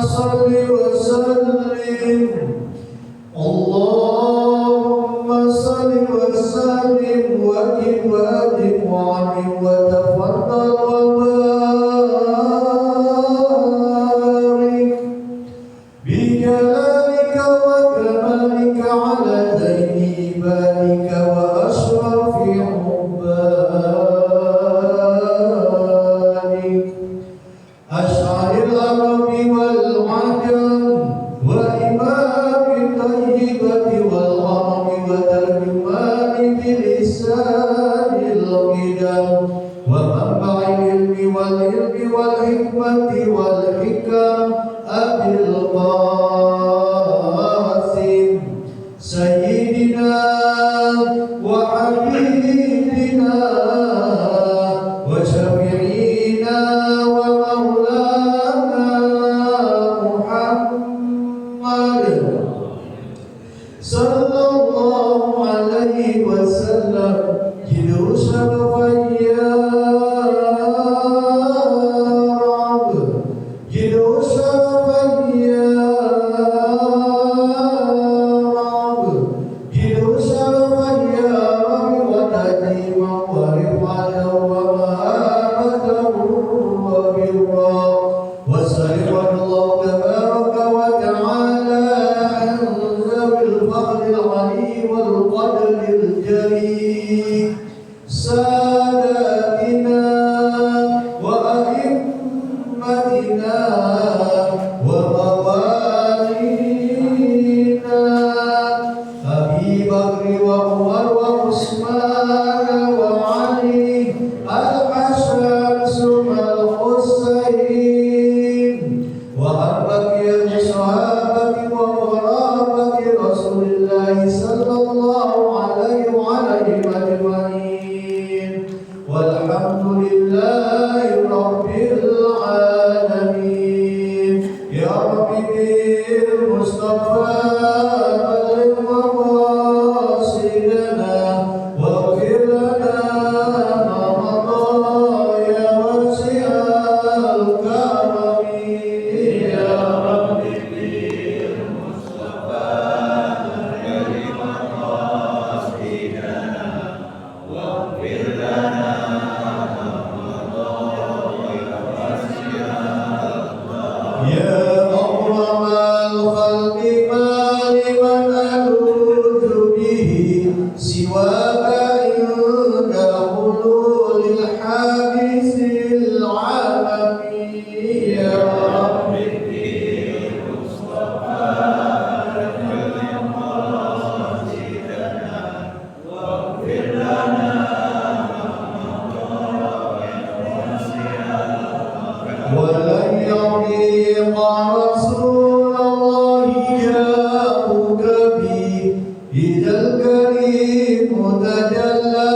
صل وسلم اللهم صل وسلم وزد وأدم وعلم وتفضل وبارك بجلالك وكمالك على زين عبادك وأشرف عبادك أشعر العرب والعجم وإمام الطيبة والغرب وترجمان بلسان القدم ومنبع العلم والحكمة والحكم أبي القاسم سيدنا وحبيبنا وشفيعنا ومولانا محمد صلى الله عليه وسلم جلو شرفا يا رب جلو شرفا يا رب جلو شرفا يا رب وتديما ورفعة ومهابة وبرا وسلم الله تبارك وتعالى عن ذوي الفضل العلي والقدر الجليل ساداتنا وأئمتنا وموالينا أبي بكر وعمر وعثمان وعلي الحسن ثم الحسين وعن بقية الصحابة وقرابة رسول الله صلى الله عليه وعليهم أجمعين والحمد لله رب العالمين يا رب بالمصطفى بلغ مقاصدنا واغفر لنا ما مضى يا واسع الكرم يا رب بالمصطفى بلغ مقاصدنا واغفر لنا يا أكرم الخلق ما لمن ألوذ به سواك عند حلول الحادث العالمي يا رب بالمصطفى بلغ مقاصدنا واغفر لنا ولن يضيق رسول الله جاءك به إذا الكريم تجلى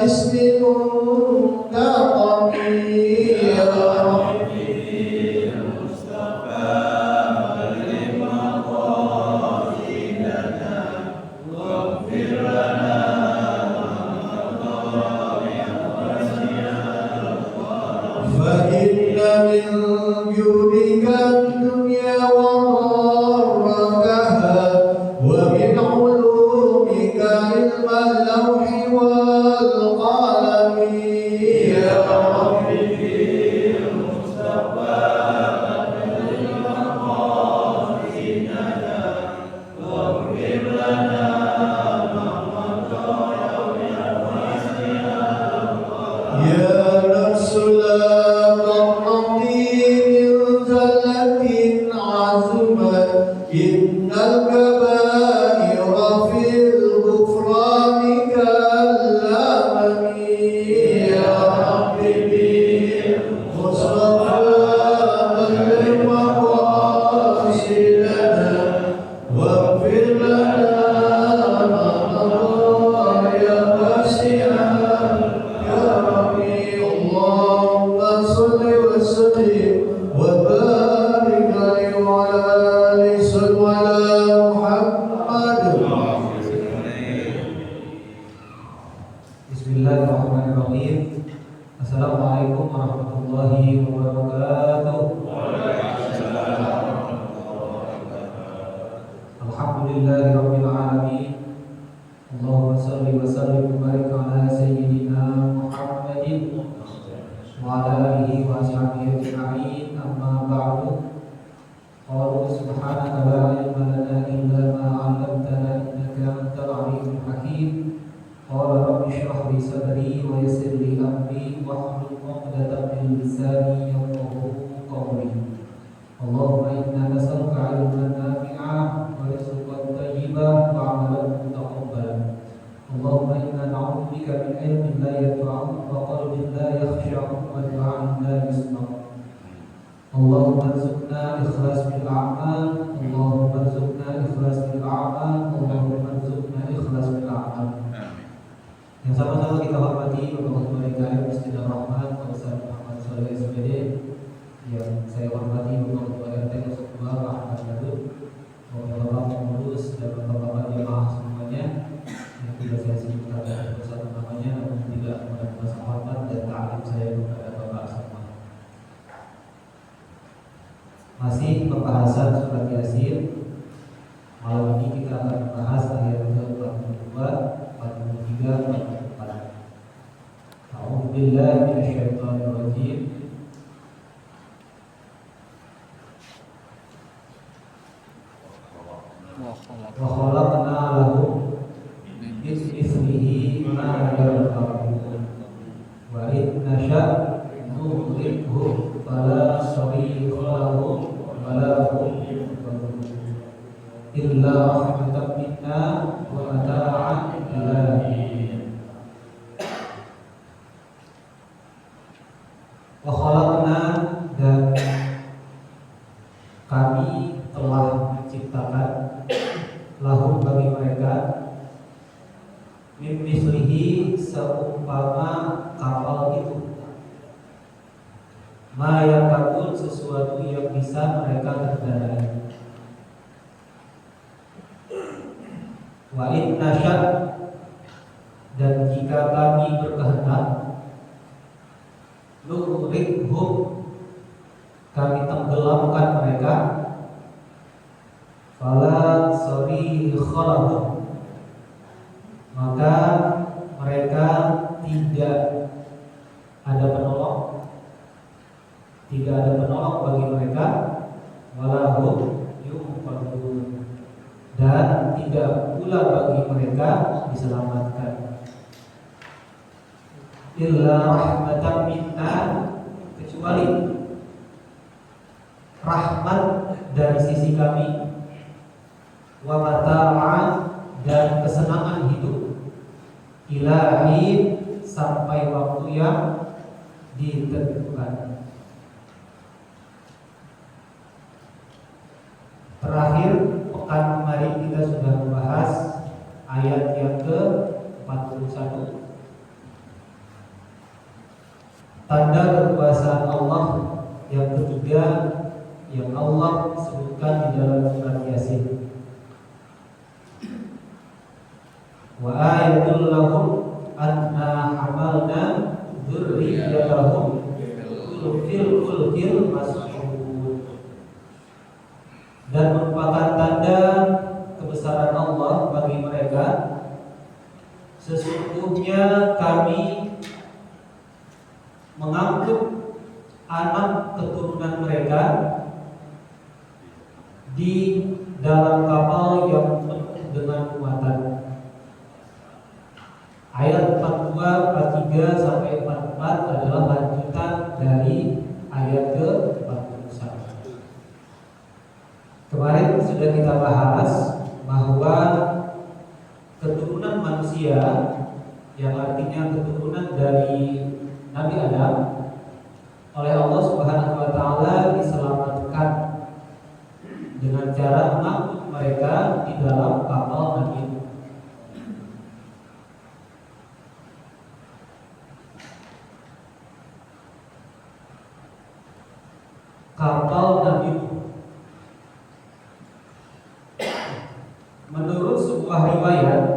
باسم منتقم يا رب المصطفى بلغ مقاصدنا واغفر لنا فإن من جودك الدنيا وضرتها ومن علومك علم اللوح والقلم يا رب بالمصطفى بلغ مقاصدنا واغفر لنا ما مضى يا نفس لا تقنطي من زلة Allahumma rzuqna ikhlas bil a'mal, Allahumma rzuqna ikhlas bil a'mal, Allahumma rzuqna ikhlas bil a'mal. Yang sama-sama kita hormati Bapak Ketua DKM Masjid Ar-Rahman Pak Ustaz Muhammad Shalih SPD, yang saya hormati Bapak Ketua RT 02 Pak Ahmad Badut, Bapak-bapak pengurus dan bapak-bapak jemaah semuanya yang tidak saya sebutkan satu namanya, namun tidak mendapat rasa hormat dan ta'lim saya kepada bapak semua. Masih pembahasan surat Yasin. Malam ini kita akan membahas ayat ke-42, 43, 44. A'udzu billahi minasyaitonir rajim. Wa khalaqna lahu min mithlihi ma yarkabun wa in nasha' nughriqhu fala sarikha lahu wa la hum yahzanun illa rahmatan minna wa mata'an ila hin. Wa khalaqna, dan kami telah menciptakan lahum bagi mereka min mislihi seumpama kapal itu, ma yakabun sesuatu yang bisa mereka kendarai. Wa in nasya', dan jika kami berkehendak, nughriqhum, kami tenggelamkan mereka, fala sarikha lahum, maka mereka tidak ada penolong, bagi mereka, wala hum yunqadun, dan tidak pula bagi mereka diselamatkan. Illa rahmatan minna, kecuali rahmat dari sisi kami, wa mata'an, dan kesenangan hidup, ilahi, sampai waktu yang ditentukan. Terakhir pekan kemarin kita sudah membahas ayat yang ke-41, tanda kekuasaan Allah yang ketiga yang Allah sebutkan di dalam surat Yasin. Wa ayatul lahum anna hamalna dzurriyyatahum fil fulkil mas'ud, dan merupakan tanda kebesaran Allah bagi mereka, sesungguhnya kami mengangkut anak keturunan mereka di dalam kapal yang penuh dengan muatan. Ayat 42, 43 sampai 44 adalah lanjutan dari ayat ke-41. Kemarin sudah kita bahas bahwa keturunan manusia, yang artinya keturunan dari Nabi Adam, oleh Allah Subhanahu wa taala diselamatkan dengan cara mengangkut mereka di dalam kapal Nabi Nuh. Kapal Nabi Nuh, menurut sebuah riwayat,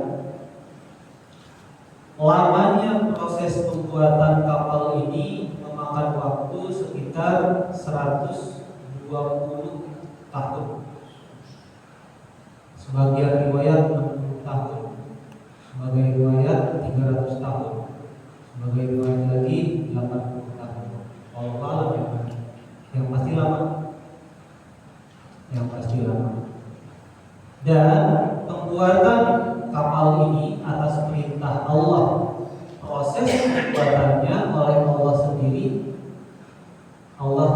lamanya proses pembuatan kapal ini memakan waktu sekitar 120 tahun. Sebagian riwayat 60 tahun, sebagai riwayat 300 tahun, sebagai riwayat lagi 80 tahun. Allah alam yang pasti lama, Dan pembuatan kapal ini atas perintah Allah. Proses pembuatannya oleh Allah sendiri. Allah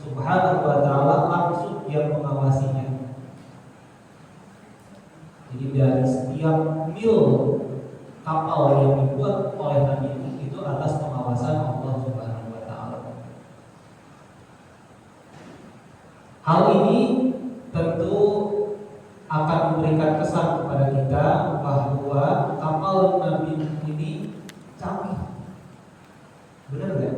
Subhanahu wa taala langsung yang mengawasinya. Jadi dari setiap mil kapal yang dibuat oleh Nabi itu atas pengawasan Allah Subhanahu wa taala. Hal ini tentu akan memberikan kesan kepada kita bahwa kapal Nabi Nuh ini canggih. Benar nggak?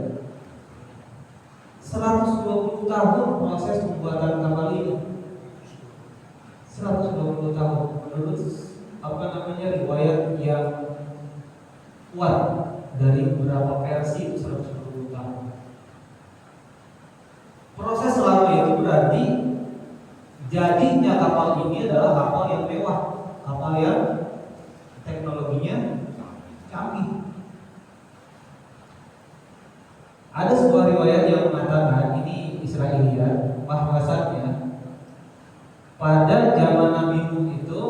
120 tahun proses pembuatan kapal ini. 120 tahun menurut riwayat yang kuat dari beberapa versi itu 120 tahun. Proses selama itu berarti jadinya kapal ini adalah kapal yang mewah, kapal yang teknologinya canggih. Ada sebuah riwayat yang mengatakan, ini Israiliyat, bahwasannya pada zaman Nabi Nuh itu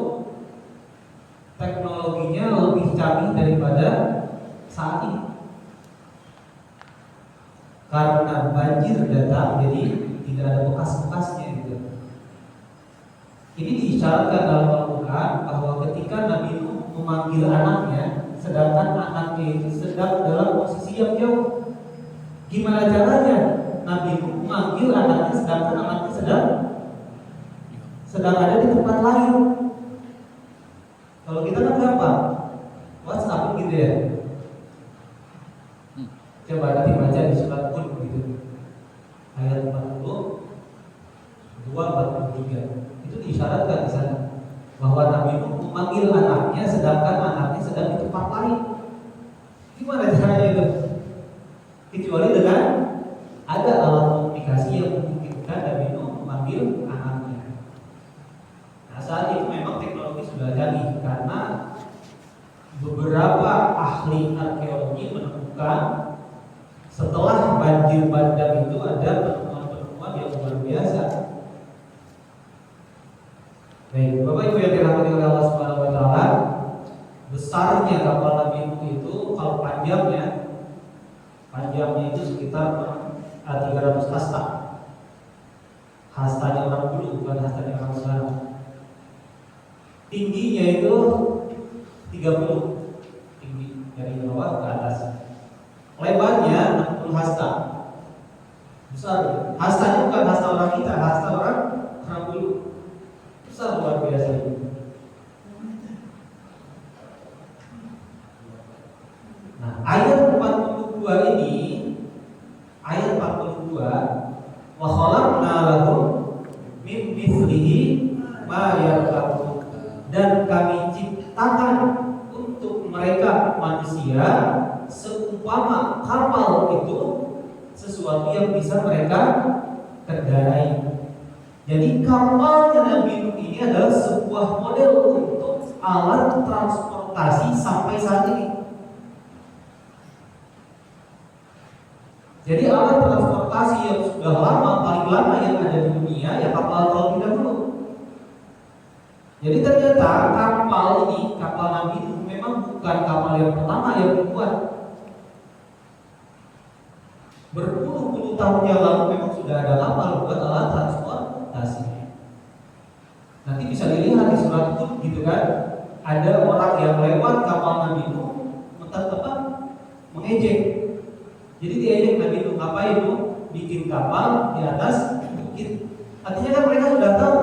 teknologinya lebih canggih daripada saat ini. Karena banjir datang, jadi tidak ada bekas-bekasnya gitu. Ini diisyaratkan dalam Al-Quran bahwa ketika Nabi Nuh memanggil anaknya, sedangkan anaknya itu sedang dalam posisi yang jauh. Gimana caranya Nabi Nuh memanggil anaknya sedangkan anaknya sedang ada di tempat lain? Kalau kita kan gampang, WhatsApp gitu ya. Coba nanti baca di surat Hud gitu, ayat 42, 43. Itu diisyaratkan di sana bahwa Nabi Nuh memanggil anaknya sedangkan anaknya sedang di tempat lain. Gimana caranya itu? Kecuali dengan ada alat komunikasi yang memungkinkan Nabi Nuh memanggil anaknya. Nah, saat itu memang teknologi sudah canggih karena beberapa ahli arkeologi menemukan setelah banjir bandang itu ada penemuan-penemuan yang luar biasa. Baik, Bapak Ibu yang dirahmati oleh Allah Subhanahu wa taala, besarnya kapal Nabi Nuh itu kalau panjangnya itu sekitar 300 hasta. Hastanya orang dulu, bukan hastanya orang sekarang. Tingginya itu 30, tinggi dari bawah ke atas. Lebarnya 60 hasta. Besar. Hastanya bukan hasta orang kita, hasta orang dulu. Besar, luar biasa itu. Nah, ayat 42 ini, ayat 42, wa khalaqna lahum min mithlihi ma yarkabun, dan kami ciptakan untuk mereka manusia seumpama kapal itu sesuatu yang bisa mereka kendarai. Jadi kapalnya Nabi Nuh ini adalah sebuah model untuk alat transportasi sampai saat ini. Jadi alat transportasi yang sudah lama, paling lama yang ada di dunia ya kapal terlebih dahulu. Jadi ternyata kapal ini, kapal Nabi Nuh memang bukan kapal yang pertama yang dibuat. Berpuluh-puluh tahun yang lalu memang sudah ada kapal buat alat transportasi. Nanti bisa dilihat di surat Hud gitu kan, ada orang yang lewat kapal Nabi Nuh mengejek. Jadi diajak Nabi Nuh, ngapain itu? Bikin kapal di atas bukit. Artinya kan mereka sudah tahu.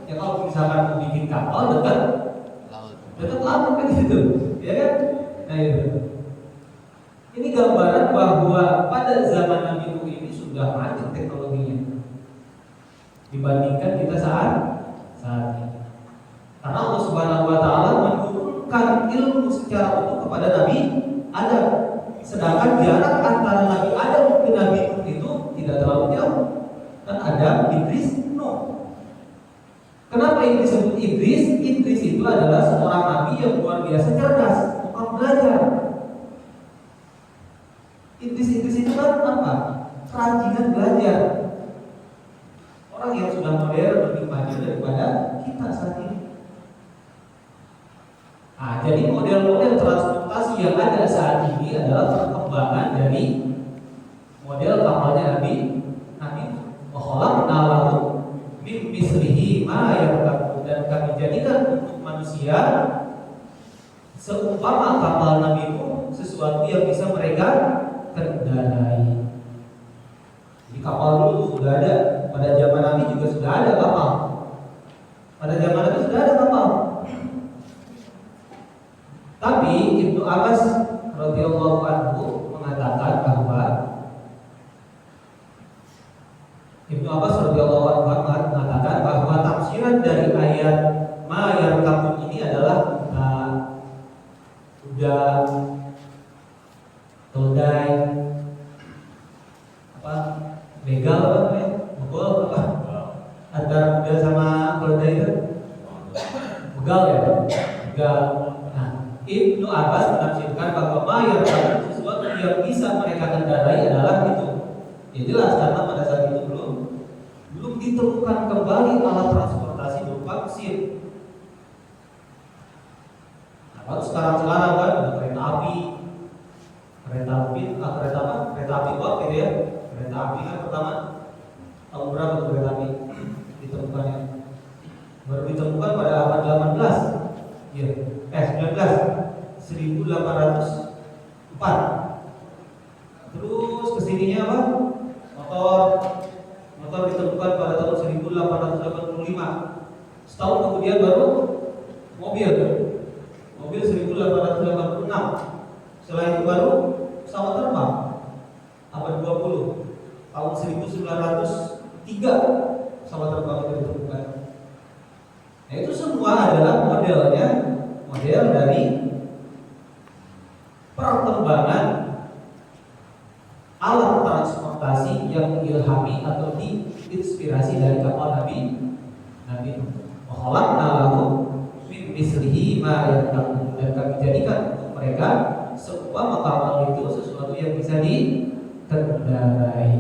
Ya kalau misalkan mau bikin kapal dekat laut kan gitu, ya kan? Nah itu. Ini gambaran bahwa pada zaman Nabi Nuh ini sudah maju teknologinya dibandingkan kita saat ini. Karena Allah Subhanahu wa taala menurunkan ilmu secara utuh kepada Nabi Adam. Sedangkan jarak antara Nabi Adam ke Nabi Nuh itu tidak terlalu jauh. Kan Adam, Idris, Nuh. Kenapa ini disebut Idris? Idris itu adalah seorang nabi yang luar biasa cerdas, orang belajar. Idris itu kan apa? Kerajinan belajar. Orang yang sudah modern lebih maju daripada kita saat ini. Nah, jadi model-model transportasi yang ada saat ini adalah perkembangan dari model kapalnya Nabi wa khalaqna lahum min mislihi ma yarkabun, dan kami jadikan untuk manusia seumpama kapal Nabi Nuh sesuatu yang bisa mereka kendarai. Di kapal dulu sudah ada, pada zaman Nabi juga radhiyallahu anhu mengatakan bahwa tafsiran dari ayat ma yarkabun ini adalah kuda, keledai, begal apa namanya? Begal apa? Antara kuda sama keledai itu begal ya? Begal. Nah, Ibnu Abbas menafsirkan bahwa ma yarkabun sesuatu yang bisa mereka kendarai adalah itu. Ya jelas karena pada saat itu belum ditemukan kembali alat transportasi berupa mesin. Nah, sekarang kan ada kereta api uap gitu ya. Kereta api kan pertama tahun berapa tuh kereta api ditemukannya? Baru ditemukan pada abad 18. Iya, 1804. Terus kesininya apa? Motor ditemukan pada tahun 1885. Setahun kemudian baru mobil 1886. Setelah itu baru pesawat terbang abad 20 tahun 1903 pesawat terbang itu ditemukan. Nah itu semua adalah model dari perkembangan alat transportasi yang diilhami atau diinspirasi dari kapal Nabi Khalaqna lahum min mislihi ma yarkabun, dan kami jadikan untuk mereka seumpama kapal itu sesuatu yang bisa dikendarai.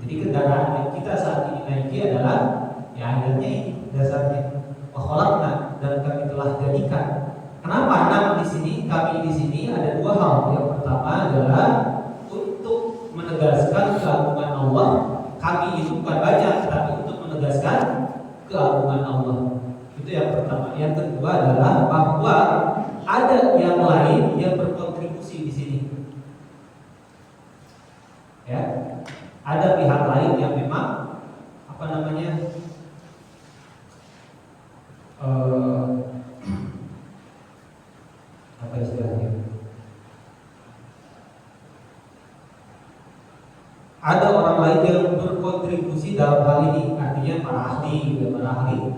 Jadi kendaraan yang kita saat ini naiki adalah ya akhirnya ini dasarnya khalaqna, dan kami telah jadikan. Kenapa nama di sini? Kami di sini ada dua hal. Yang pertama adalah untuk menegaskan keagungan Allah. Kami itu bukan banyak, tapi untuk menegaskan keagungan Allah. Itu yang pertama. Yang kedua adalah bahwa ada yang lain yang berkontribusi di sini. Ya, ada pihak lain yang memang apa istilahnya? Ada orang lain yang berkontribusi dalam hal ini, artinya para ahli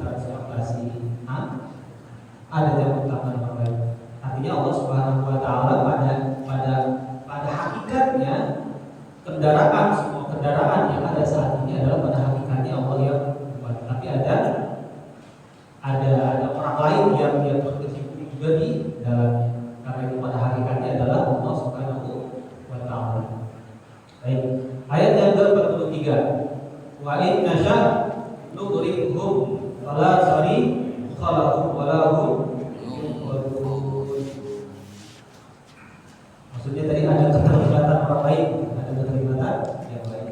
transportasi. Ada yang utama orang lain. Artinya Allah Subhanahu Wa Taala pada hakikatnya semua kendaraan yang ada saat ini adalah pada hakikatnya Allah yang membuat. Tapi ada orang lain yang berkecimpung juga di dalamnya. Karena itu pada hakikatnya adalah Allah Subhanahu Wa Taala. Baik. Ayat yang ke-43. Wa in nasha nughriqhum fala sari khalaqum wala hum yunqadun. Maksudnya tadi ada keterlibatan orang lain, ada keterlibatan yang lain.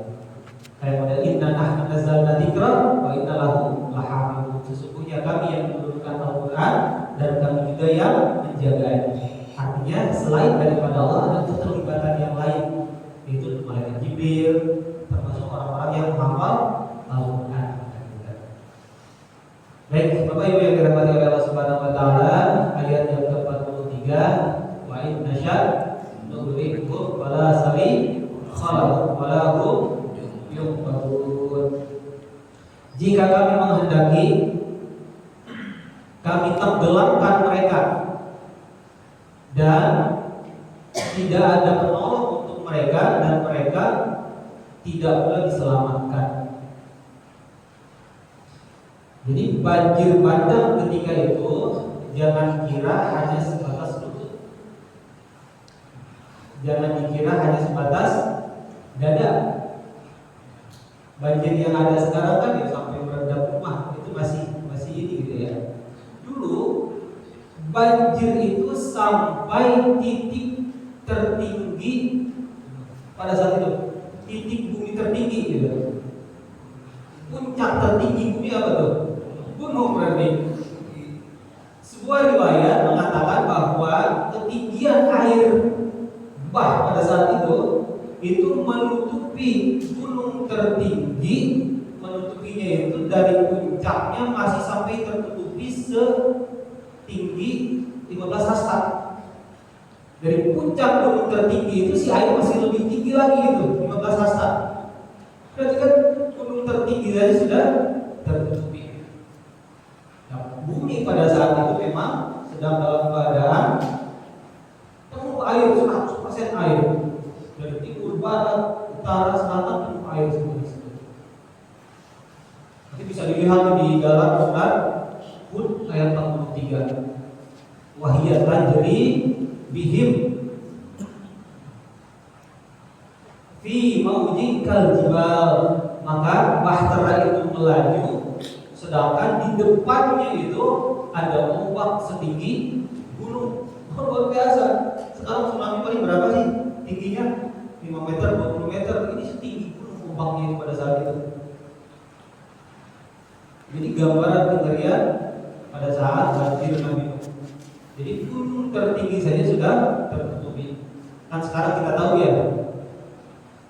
Kayak pada inna nahnu nazzalna dzikra wa inna lahu lahafizun. Sesungguhnya kami yang menurunkan Al-Qur'an dan kami juga yang menjaganya. Artinya selain daripada Allah ada keterlibatan yang lain, yaitu malaikat Jibril, termasuk orang-orang yang menghafal Al-Qur'an. Baik, Bapak Ibu yang dirahmati oleh Allah Subhanahu Wa Taala, ayat yang ke-43, wa in nasya nughriqhum fala sari khalaqum wala hum yunqadun. Jika kami menghendaki, kami tenggelamkan mereka dan tidak ada penolong untuk mereka, dan mereka tidak pula diselamatkan. Jadi banjir bandang ketika itu jangan kira hanya sebatas lutut, jangan dikira hanya sebatas dada. Banjir yang ada sekarang kan ya sampai merendam rumah, itu masih ini gitu ya. Dulu banjir itu sampai titik tertinggi pada saat itu, titik bumi tertinggi gitu. Puncak tertinggi bumi apa tuh? Gunung berarti. Sebuah riwayat mengatakan bahwa ketinggian air bah pada saat itu menutupi gunung tertinggi, menutupinya itu dari puncaknya masih sampai tertutupi setinggi 15 hasta. Dari puncak gunung tertinggi itu si air masih lebih tinggi lagi itu 15 hasta. Berarti kan gunung tertinggi saja sudah tertutupi. Nah, bumi pada saat itu memang sedang dalam keadaan penuh air, 100% air. Dari timur, barat, utara, selatan penuh air semua di situ. Nanti bisa dilihat di dalam surat Hud ayat 43. Wahiyat tajri bihim fi maujin kaljibal, maka bahtera itu melaju, sedangkan di depannya itu ada ombak setinggi gunung. Luar biasa. Sekarang tsunami paling berapa sih tingginya? 5 meter, 20 meter. Ini setinggi gunung ombaknya itu pada saat itu. Jadi gambaran kengerian pada saat banjir Nabi Nuh. Jadi gunung tertinggi saja sudah tertutupi. Kan sekarang kita tahu ya,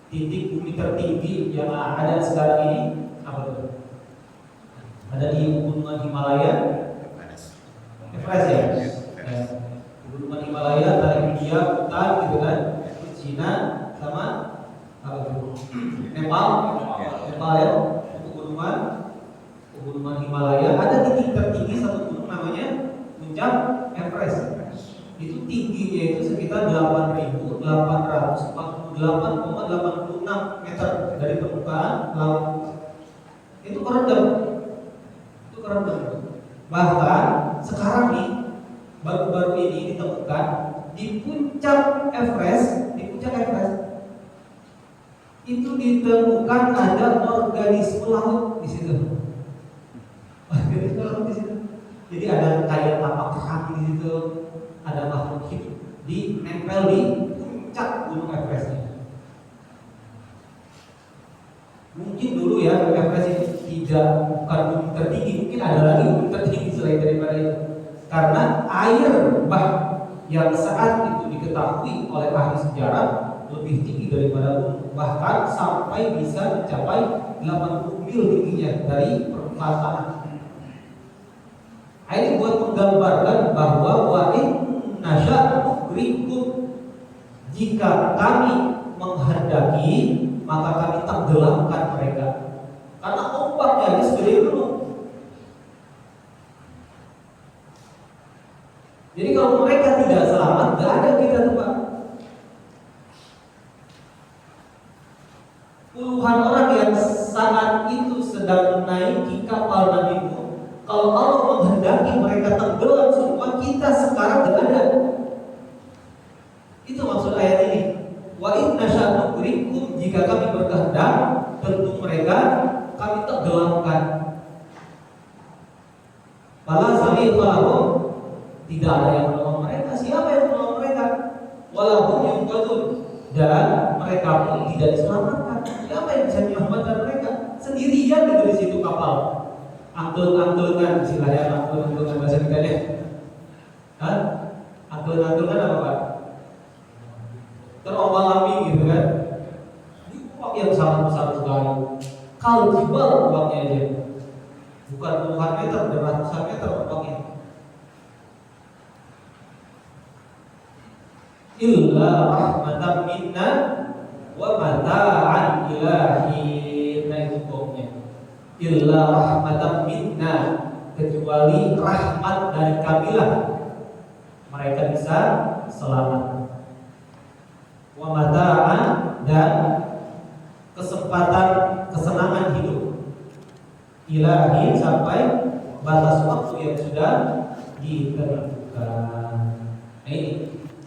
titik bumi tertinggi yang ada sekarang ini apa tuh? Ada di Gunungan Himalaya, Everest ya. Gunungan Himalaya antara India, Bhutan gitu kan, Cina sama apa tuh? Nepal ya. Gunungan Himalaya ada titik tertinggi satu gunung namanya Puncak Everest. Itu tingginya itu sekitar 8.848,86 meter dari permukaan laut. Itu kerendam. Bahkan sekarang nih baru-baru ini ditemukan di puncak Everest itu ditemukan ada organisme laut di situ. Jadi ada kayak tapak kaki di situ, ada makhluk hidup di nempel di puncak gunung Everest ini. Mungkin dulu ya Everest ini bukan gunung tertinggi, mungkin ada lagi gunung tertinggi selain daripada itu. Karena air bah yang saat itu diketahui oleh ahli sejarah lebih tinggi daripada gunung, bahkan sampai bisa mencapai 80 mil tingginya dari permukaan tanah. Ini buat menggambarkan bahwa wa'in nasya'ukrikum, jika kami menghendaki maka kami tenggelamkan mereka, karena ombaknya aja segede gunung. Jadi kalau mereka tidak selamat, gak ada kita tempat. Puluhan orang yang saat itu sedang menaiki kapal Nabi Nuh, kalau Allah menghendaki mereka tenggelam semua, kita sekarang tidak ada. Itu maksud ayat ini. Wa in nasya'u nugrikum, jika kami berkehendak, tentu mereka kami tenggelamkan. Fala sami'a lahum, tidak ada yang menolong mereka. Siapa yang menolong mereka? Walahum yunqadun, dan mereka pun tidak diselamatkan. Siapa yang bisa menyelamatkan mereka? Sendirian di situ kapal. Angkel-angkelan istilahnya, angkel-angkelan bahasa kita ya. Angkel-angkelan apa Pak? Terombang-ambing gitu kan. Ini uang yang sangat besar sekali. Kalau jibal uangnya aja, bukan puluhan meter, ratusan meter uangnya. Illa rahmatan minna wa mata'an ilahi, nah itu uangnya. Illa rahmatan minna, kecuali rahmat dari kamilah mereka bisa selamat. Wa mata'an, dan kesempatan kesenangan hidup ilahi, sampai batas waktu yang sudah ditentukan. Nah,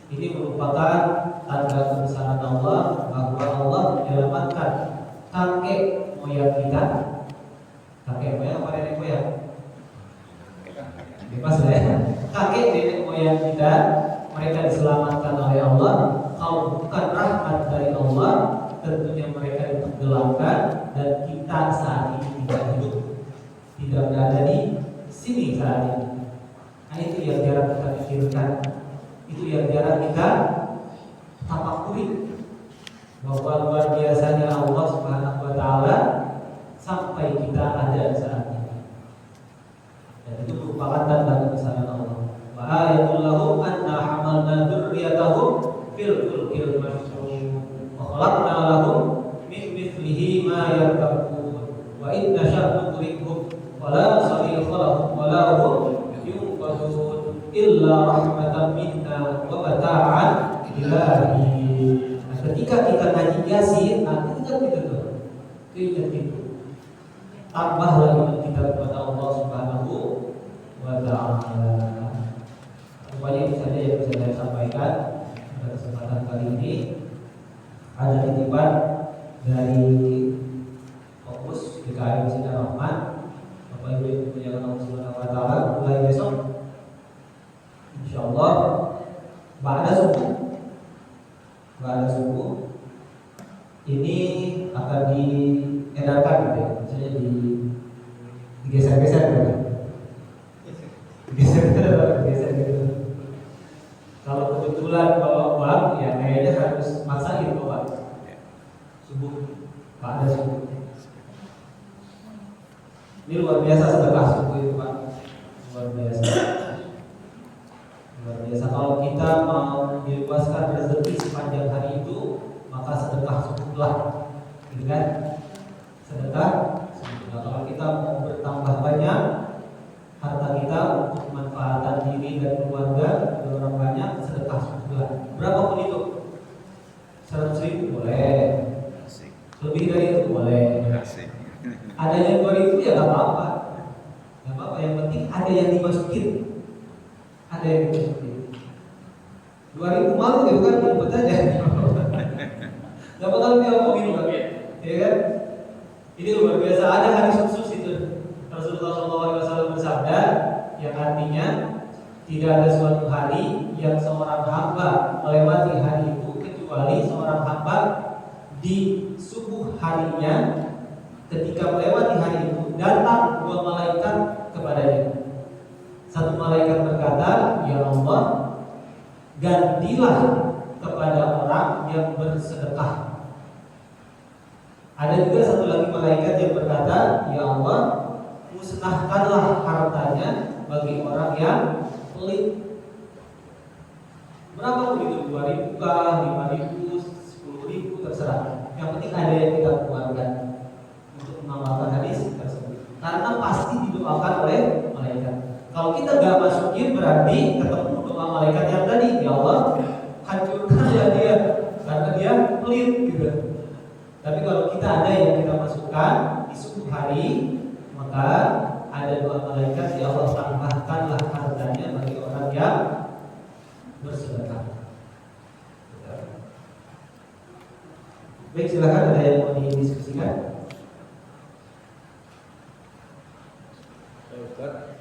ini merupakan tanda kebesaran Allah, bahwa Allah menyelamatkan kakek moyang kita. Kakek moyang apa nenek moyang? Bebas lah ya. Kakek nenek moyang kita, mereka diselamatkan oleh Allah. Kalau bukan rahmat dari Allah, tentunya mereka ditenggelamkan, dan kita saat ini tidak hidup, tidak berada di sini saat ini. Nah, itu yang jarang kita pikirkan, itu yang jarang kita tafakuri, bahwa luar biasanya Allah Subhanahu wa Ta'ala sampai kita ada saat ini. Dan itu merupakan tanda kebesaran Allah. Wa ayatul lahum anna hamalna dzurriyyatahum fil fulkil mashhur wa khalaqna lahum min mithlihi ma yarkabun wa nuqri'uhum wa la nusaddiqu lahum wa la hum yunqadun illa rahmatan minna wa mata'an ilahi. Nah, ketika kita ngaji Yasin, ingat itu tuh. Ingat itu. Tambah lagi kita kepada Allah Subhanahu wa ta'ala. Pokoknya itu saja yang bisa saya sampaikan pada kesempatan kali ini. Ada titipan dari fokus DKM Sinar Rahman. Bapak Ibu yang dimuliakan Allah Subhanahu wa ta'ala, mulai besok insyaallah ba'da subuh ini akan diedarkan gitu ya. Misalnya digeser-geser gitu. Geser gitu. Kalau kebetulan bawa uang ya kayaknya harus maksain bawa subuh, ba'da subuh. Ini luar biasa sedekah subuh itu Pak. Luar biasa. Luar biasa. Kalau kita mau diluaskan rezeki sepanjang hari itu, maka sedekah subuhlah. Gitu kan? Sedekah subuhlah. Kalau kita mau bertambah banyak harta kita untuk kemanfaatan diri dan keluarga dan orang banyak, sedekah subuhlah. Berapa pun itu? 100.000 boleh. Lebih dari itu boleh. Ada yang 2.000 ya nggak apa-apa. Nggak apa-apa. Yang penting ada yang dimasukin. Ada yang dimasukin. 2.000 malu gitu kan, nyebut aja. Nggak bakal dia ngomongin kan, ya kan? Ini luar biasa. Ada hadis khusus itu. Rasulullah SAW bersabda yang artinya tidak ada suatu hari yang seorang hamba melewati hari itu kecuali seorang hamba di subuh harinya ketika melewati hari itu datang 2 malaikat kepadanya. Satu malaikat berkata, "Ya Allah, gantilah kepada orang yang bersedekah." Ada juga satu lagi malaikat yang berkata, "Ya Allah, musnahkanlah hartanya bagi orang yang pelit." Berapa pun itu, 2.000 kah, 5.000, 10.000, terserah. Yang penting ada yang kita keluarkan untuk mengamalkan hadis tersebut. Karena pasti didoakan oleh malaikat. Kalau kita gak masukin berarti ketemu doa malaikat yang tadi, "Ya Allah, hancurkanlah dia karena dia pelit," gitu. Tapi kalau kita ada yang kita masukkan di subuh hari, maka ada doa malaikat, "Ya Allah, tambahkanlah hartanya bagi orang yang bersedekah." Baik, silakan, ada yang mau didiskusikan? Ustaz,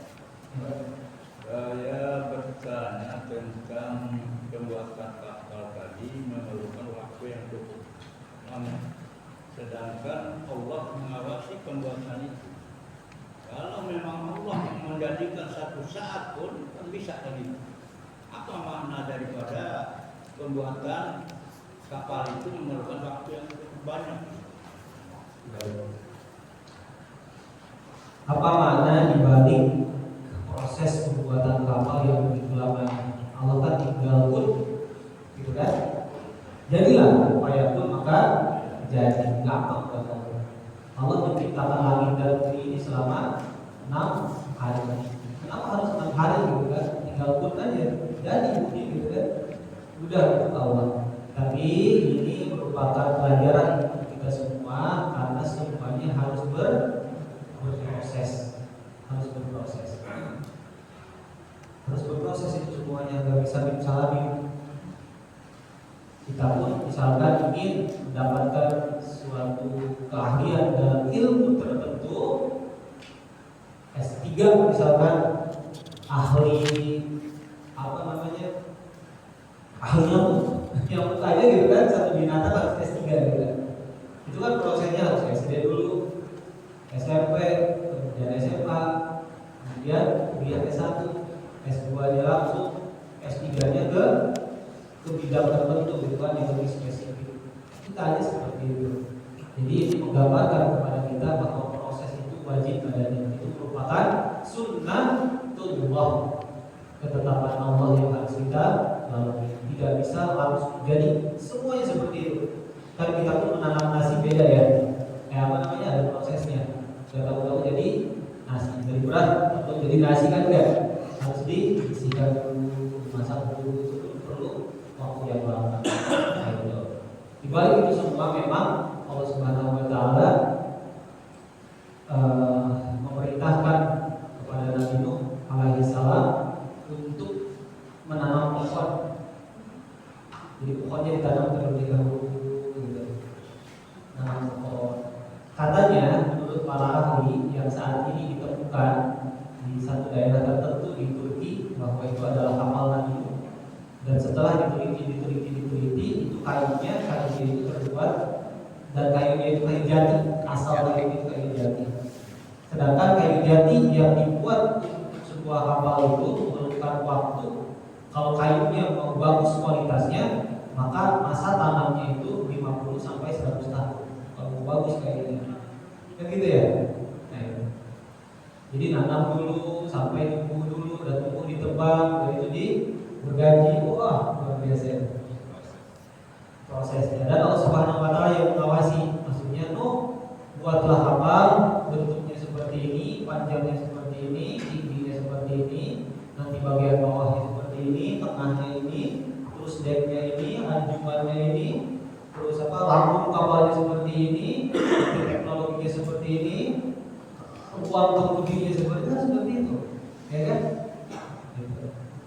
saya bertanya tentang pembuatan kapal tadi memerlukan waktu yang cukup lama. Sedangkan Allah mengawasi pembuatan itu. Kalau memang Allah yang menjadikan satu saat pun kan bisa tadi. Apa makna daripada pembuatan kapal itu memerlukan waktu yang cukup banyak? Apa makna dibalik proses pembuatan kapal yang begitu lama? Allah kan tinggal pun, gitu kan? Jadilah upaya pun maka jadi, gampang buat Allah. Allah menciptakan langit dan bumi ini selama 6 hari. Kenapa harus 6 hari gitu kan? Tinggal pun aja jadi bumi gitu kan? Udah untuk Allah. Tapi ini merupakan pelajaran untuk kita semua karena semuanya harus berproses. Harus berproses itu semuanya, nggak bisa salami. Kita pun misalkan ingin mendapatkan suatu keahlian dalam ilmu tertentu, S3 misalkan ahli apa namanya, ahli nyamuk aja gitu kan, satu binatang harus S3 gitu kan. Itu kan prosesnya harus SD dulu, SMP, kemudian SMA, kemudian kuliah S1, S2-nya langsung, S3-nya ke bidang tertentu gitu kan, yang lebih spesifik. Kita aja seperti itu. Jadi ini menggambarkan kepada kita bahwa proses itu wajib adanya. Itu merupakan sunnatullah, ketetapan Allah yang harus kita lalui. Tidak bisa langsung jadi semuanya seperti itu. Kan kita pun menanam nasi beda ya. Apa namanya, ada prosesnya. Sudah tahu-tahu jadi jadi nasi, dari beras atau jadi nasi kan enggak, harus dibersihkan dulu, dimasak dulu, itu perlu waktu yang lama. Nah, itu. Di balik itu semua memang Allah Subhanahu wa taala memerintahkan kepada Nabi Nuh alaihi salam untuk menanam pohon. Jadi pohonnya ditanam terlebih dahulu gitu. Nanam pohon. Katanya menurut para ahli yang saat ini ditemukan di satu daerah tertentu di Turki bahwa itu adalah amal Nabi Nuh. Dan setelah diteliti itu kayunya itu terbuat, dan kayunya itu kayu jati, asal kayu itu kayu jati. Sedangkan kayu jati yang dibuat untuk sebuah kapal itu memerlukan waktu. Kalau kayunya mau bagus kualitasnya, maka masa tanamnya itu 50 sampai 100 tahun. Kalau mau bagus kayunya, kan gitu ya. Nah, itu. Jadi nanam dulu sampai tumbuh dulu, dan tumbuh ditebang, dan itu bergaji. Wah, luar biasa prosesnya. Dan Allah Subhanahu wa taala yang mengawasi. Maksudnya buatlah kapal bentuknya seperti ini, panjangnya seperti ini, tingginya seperti ini, nanti bagian bawahnya seperti ini, tengahnya ini, terus decknya ini, anjungannya ini, terus lambung kapalnya seperti ini, nanti teknologinya seperti ini, ruang kemudinya seperti itu, ya kan?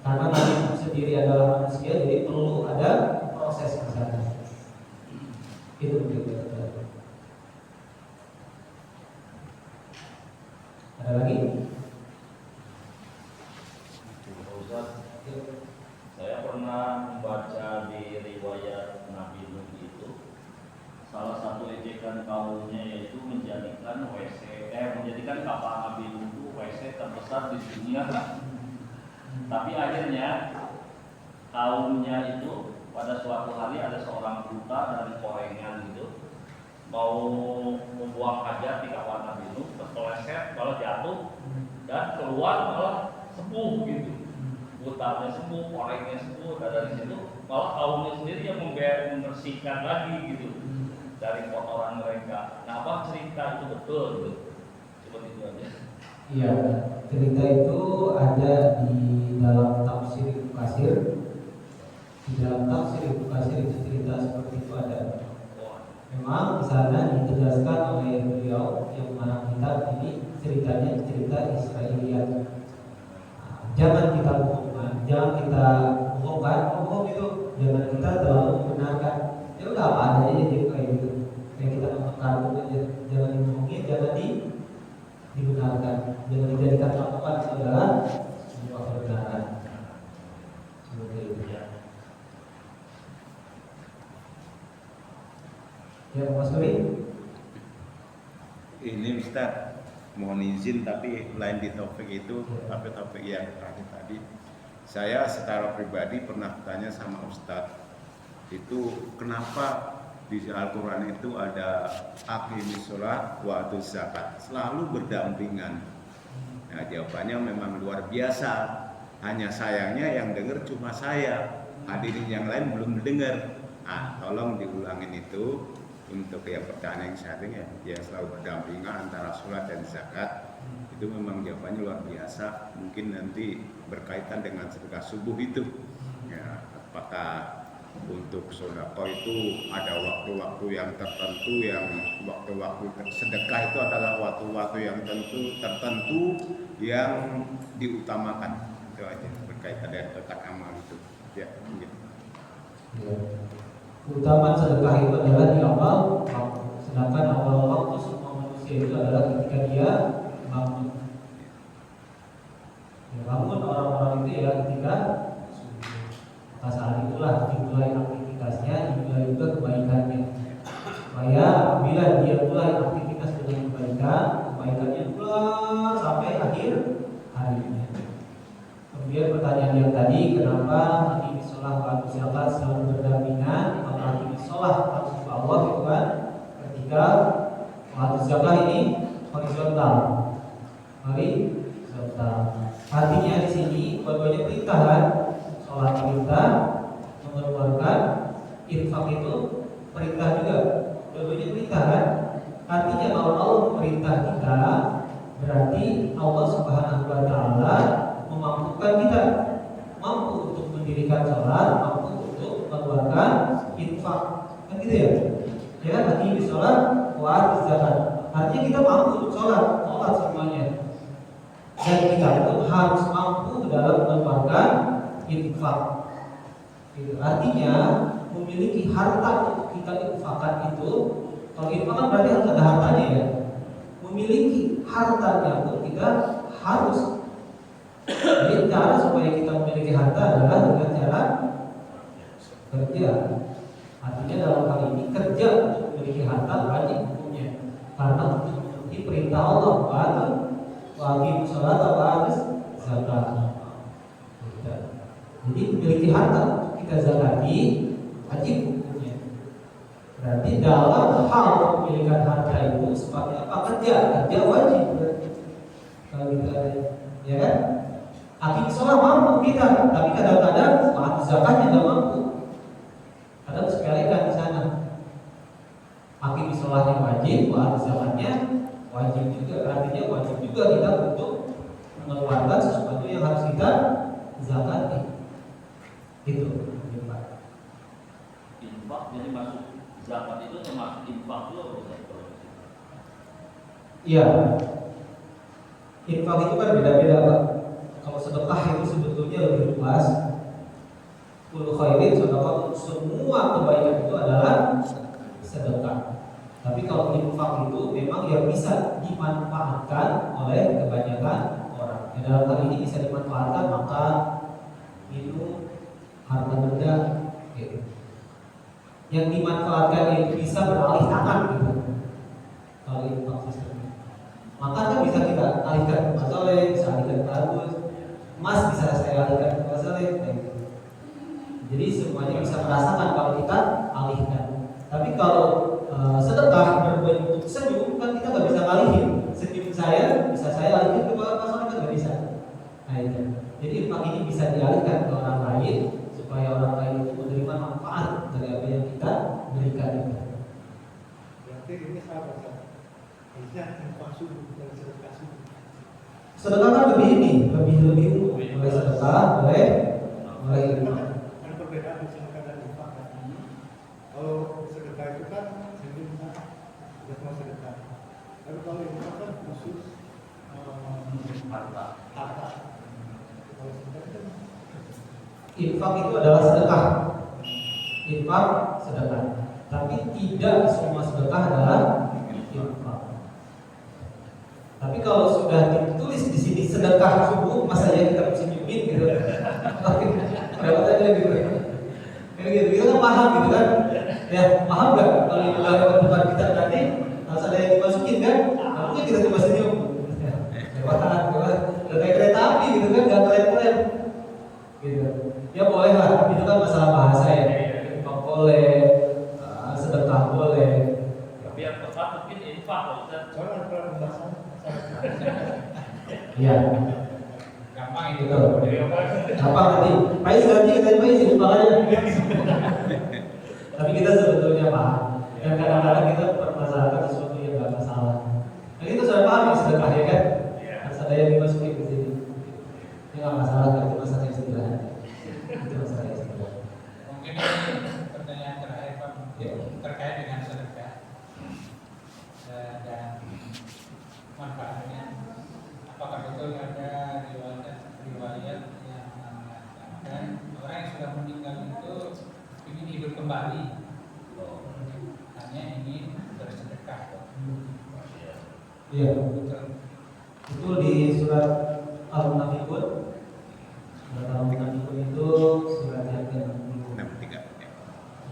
Karena Nabi sendiri adalah manusia, jadi perlu ada proses ke sana. Itu begitu. Ada lagi? Ustaz, saya pernah membaca di riwayat Nabi Nuh itu, salah satu ejekan kaumnya yaitu menjadikan kapal Nabi Nuh itu WC terbesar di dunia. Tapi akhirnya kaumnya itu pada suatu hari ada seorang buta dari Korengan gitu mau membuang hajat di kapal Nabi Nuh, terpeleset, malah jatuh dan keluar malah sembuh gitu. Butanya sembuh, orangnya sembuh, dan dari situ malah kaumnya sendiri yang membersihkan lagi gitu dari kotoran mereka. Nah, apa cerita itu betul gitu? Seperti itu aja. Iya, cerita itu ada di dalam tafsir Ibnu Katsir. Di dalam tafsir Ibnu Katsir itu cerita seperti itu ada. Memang di sana dijelaskan oleh beliau yang mengarang kitab ini ceritanya cerita Israiliyat. Jangan kita bohongkan, bohong itu jangan kita terlalu membenarkan. Ya udah apa adanya jadi kayak gitu. Kayak kita nonton kartun aja, jangan dibohongin, jangan dibenarkan, jangan dijadikan patokan itu adalah sebuah kebenaran. Seperti itu ya. Ya, Mas Nuri. Ini Ustaz, mohon izin tapi lain di topik itu, tapi topik yang terakhir tadi. Saya secara pribadi pernah tanya sama Ustaz, itu kenapa di Al-Quran itu ada aqimis sholat wa atuz zakat selalu berdampingan. Nah, jawabannya memang luar biasa. Hanya sayangnya yang dengar cuma saya, hadirin yang lain belum dengar. Tolong diulangin itu. Untuk yang pertanyaan yang sering ya selalu berdampingan antara sholat dan zakat, itu memang jawabannya luar biasa. Mungkin nanti berkaitan dengan sedekah subuh itu ya, apakah untuk sedekah itu ada waktu-waktu yang tertentu, yang waktu-waktu sedekah itu adalah waktu-waktu yang tertentu yang diutamakan. Itu aja berkaitan dengan kotak amal itu ya, gitu. Keutamaan sedekah itu adalah di awal waktu. Sedangkan awal waktu semua manusia itu adalah ketika dia bangun. Ya, bangun orang-orang itu ya ketika subuh. Saat itulah dimulai aktivitasnya, dimulai juga kebaikannya. Supaya apabila dia mulai aktivitas dengan kebaikannya pula sampai akhir harinya. Kemudian pertanyaan yang tadi, kenapa ini sholat waktu zakat selalu berdampingan? Kalau ini sholat harus Allah itu kan, ketika waktu zakat ini horizontal, artinya di sini dua-duanya perintah kan, sholat perintah, mengeluarkan infak itu perintah juga, dua-duanya perintah kan. Artinya kalau Allah memerintah kita, berarti kan gitu ya? Ya kan, aqimis sholat wa atuz zakat. Artinya kita mampu untuk sholat semuanya. Dan kita itu harus mampu dalam mengeluarkan infak. Gitu. Artinya memiliki harta untuk kita infakkan itu. Kalau infak kan berarti harus ada hartanya ya. Memiliki hartanya pun kita harus. Jadi cara supaya kita memiliki harta adalah dengan cara kerja. Artinya dalam hal ini kerja untuk memiliki harta wajib hukumnya. Karena untuk memenuhi perintah Allah wajib sholat atau zakat. Jadi memiliki harta untuk kita zakati wajib hukumnya. Berarti dalam hal kepemilikan harta itu seperti apa kerja wajib. Kalau kita ya kan, aqimis sholat mampu kita, tapi kadang-kadang waktu zakatnya nggak mampu. Kadang sepelekan di sana. Aqimis sholatnya wajib, waktu zakatnya wajib juga. Artinya wajib juga kita untuk mengeluarkan sesuatu yang harus kita zakati. Itu infak. Infak jadi masuk zakat itu termasuk infak juga Ustaz? Iya. Infak itu kan beda-beda Pak. Kalau sedekah itu sebetulnya lebih luas. Kullu khairin sedekah, semua kebaikan itu adalah sedekah. Tapi kalau infak itu memang yang bisa dimanfaatkan oleh kebanyakan orang. Dalam hal ini bisa dimanfaatkan makan, minum, harta benda, gitu. Yang dimanfaatkan itu bisa beralih tangan gitu. Kalau infak sistemnya, makan kan bisa kita alihkan ke masoleh, bisa alihkan ke bagus, emas bisa saya alihkan ke masoleh, gitu. Jadi semuanya bisa merasakan kalau kita alihkan. Tapi kalau sedekah berbentuk senyum kan kita nggak bisa ngalihin. Senyum saya bisa saya alihkan ke masoleh kan nggak bisa. Nah itu. Jadi infak ini bisa dialihkan ke orang lain supaya orang lain itu menerima manfaat dari apa yang kita berikan itu. Berarti ini salah satu. Harusnya infak subuh dan sedekah subuh. Sedekah kan lebih umum. Boleh sedekah, boleh infak. Ada perbedaan sedekah dan infak. Kalau sedekah itu kan senyum kan sudah mau sedekah. Tapi kalau infak kan khusus Harta. harta. Kalau sedekah kan Infak itu adalah sedekah. Infak sedekah. Tapi tidak semua sedekah adalah infak. Tapi kalau sudah ditulis di sini sedekah subuh, masa ya kita mesti nyumin gitu. Berapa aja gitu. Kayak gitu, kita kan paham gitu kan. Ya, paham nggak? Kalau itu lewat depan kita nanti harus ada yang dimasukin kan? Nah, mungkin kita cuma senyum. Lewat kayak kereta api gitu kan, nggak keren-keren. Gitu. Ya boleh lah, itu kan masalah bahasa ya. Infak boleh, sedekah boleh. Tapi yang tepat mungkin infak Ustaz. soalnya ada pembahasan. Iya. Gampang itu. Betul. Apa nanti? Pais ganti katanya Pais makanya. Tapi kita sebetulnya paham. Dan kadang-kadang kita permasalahan sesuatu yang nggak masalah. Dan itu sudah paham ya sedekah ya kan? Harus ada yang dimasukin ke sini. Ini nggak masalah kan? Itu masalah yang sederhana. Itu masalah yang sederhana. Mungkin ini pertanyaan terakhir Pak, Ya. terkait dengan sedekah dan manfaatnya. Apakah betul ada riwayat yang mengatakan orang yang sudah meninggal itu ingin hidup kembali, hanya ingin bersedekah? Iya. Betul. Itu di surat Al-Munafiqun. Surat Al-Munafiqun itu surat yang ke-63. 63.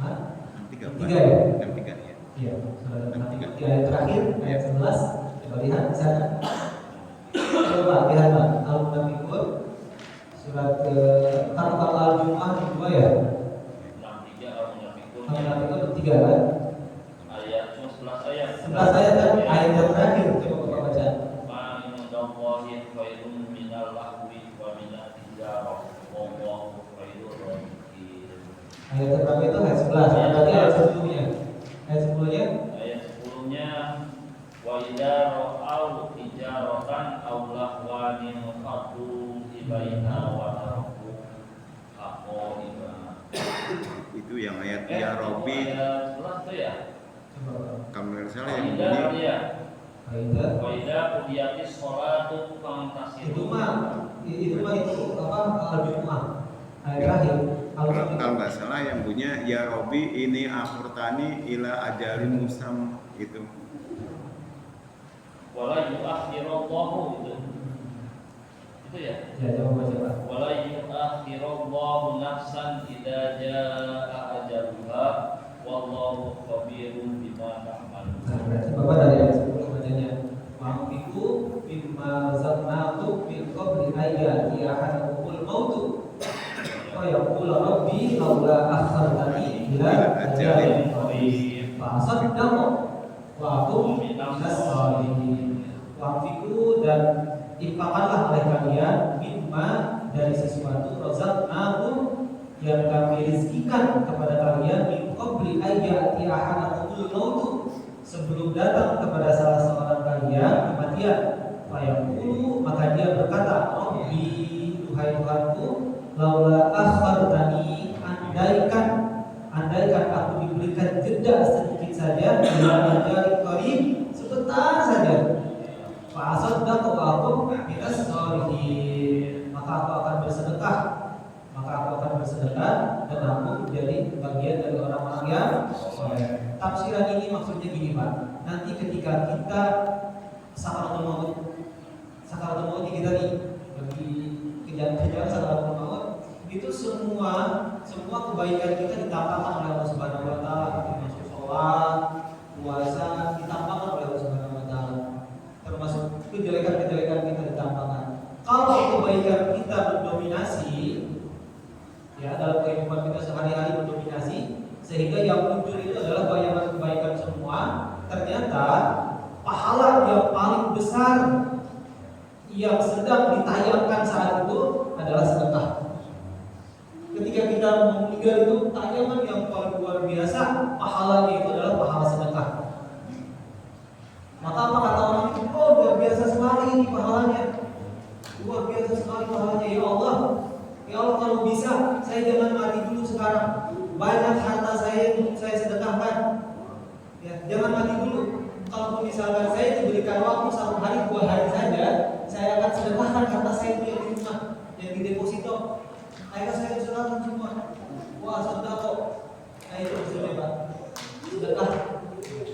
Hah? 63. 63 ya? 63 ya. Iya, surat Al-Munafiqun di ayat terakhir, ayat 11. Coba lihat di sana. Coba lihat Pak, Al-Munafiqun surat kalau Al-Jumu'ah yang kedua ya. 63 Al-Munafiqun Al-Munafiqun 3 kan? ayat 11 ayat. 11 ayat kan? Ayat yang terakhir coba Bapak baca. Ma indallahi khairun minal lahwi wa minat tijarah wallahu khairur raziqin. Ayat terakhir itu ayat 11. Berarti ayat sebelumnya. Ayat sebelumnya Ayat 10-nya wa idza ra'au tijaratan aw lahwanin qadu ibaina wa taraku aqaiba. Itu yang ayat ya Robbi Ayat 11 Kalau salah yang Faidah bunyi ya. Faidah. Faidah qudiyatis sholatu fantasiru. Itu apa al-Jumu'ah. Ayat terakhir. kalau nggak salah yang punya ya Robi ini akhurtani ila ajalin musam itu. Wala yu'akhirallahu itu. Itu ya. Ya, coba baca. Wala yu'akhirallahu nafsan idza jaa ajaluha wallahu khabirun bima ta'malun. Nah, berarti Bapak dari ayat 10 bacanya. Ma'fiku mimma razaqnakum min qabli ayati ahadakumul mautu. Wa yaqulu rabbi laula akhartani ila ajalin qarib. Fa asaddaqu wa akum minas shalihin. Wa'fiku dan infakkanlah oleh kalian mimma dari sesuatu razaqnakum yang kami rizkikan kepada kalian min qabli ayati ahadakumul mautu, sebelum datang kepada salah seorang kalian kematian. Fayaqulu, maka dia berkata, Rabbi, duhai Tuhanku, laula akhartani, andaikan aku diberikan jeda sedikit saja, ila ajalin qarib, sebentar saja. Fa asaddaqu wa akum minas shalihin, maka aku akan bersedekah dan aku menjadi bagian dari orang-orang yang soleh. Tafsiran ini maksudnya gini Pak, nanti ketika kita sakaratul maut kita nih bagi kejadian sakaratul maut itu semua kebaikan kita ditampakkan oleh Allah Subhanahu Wa Taala, termasuk sholat, puasa ditampakkan oleh Allah Subhanahu Wa Taala, termasuk kejelekan kita ditampakkan. Kalau kebaikan kita mendominasi, ya dalam kehidupan kita sehari-hari mendominasi, sehingga yang muncul itu adalah bayangan kebaikan semua. Ternyata pahala yang paling besar yang sedang ditayangkan saat itu adalah sedekah. Ketika kita meninggal itu tayangan yang paling luar biasa, pahalanya itu adalah pahala sedekah. Maka apa kata orang itu? Oh, luar biasa sekali ini pahalanya, luar biasa sekali pahalanya. Ya Allah, kalau bisa saya jangan mati dulu sekarang. Banyak harta saya yang saya sedekahkan. Ya, jangan mati dulu. Kalau misalkan saya diberikan waktu 1 hari 2 hari saja, saya akan sedekahkan harta saya itu yang di rumah, yang di deposito. Akhirnya saya sedekahkan semua. Wah, sedekah. Nah, itu maksudnya Pak. Sedekah.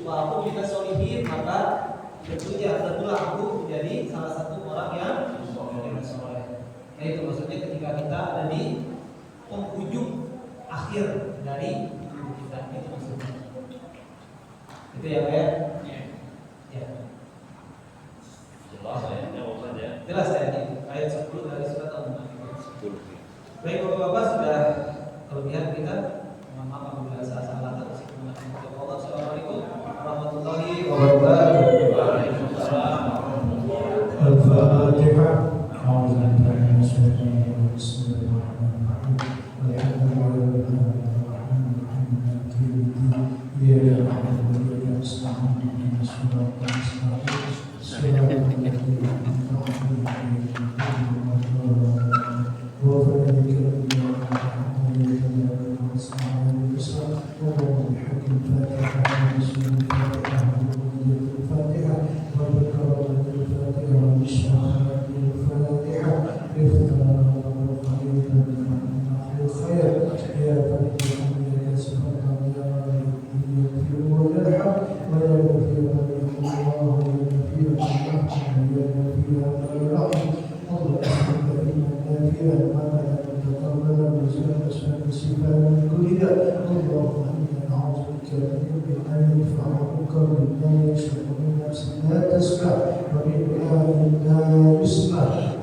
Wah, aku minta sholihin, maka tentulah aku menjadi salah satu orang yang soleh. Nah, itu maksudnya ketika kita ada di penghujung akhir dari hidup kita, itu maksudnya. Itu ya Pak ya? Ya. Jelas ayatnya Ustaz ya. Jelas ayatnya, ayat 10 dari surat Al-Munafiqun. 10. Baik Bapak-bapak, sudah kelebihan kita. Mohon maaf apabila salah kata sih. Assalamualaikum warahmatullahi wabarakatuh. Waalaikumsalam. Al-Fatihah. A'udzubillahi minasyaitonir rajim. Bismillahirrahmanirrahim. ومن آل لا يسمع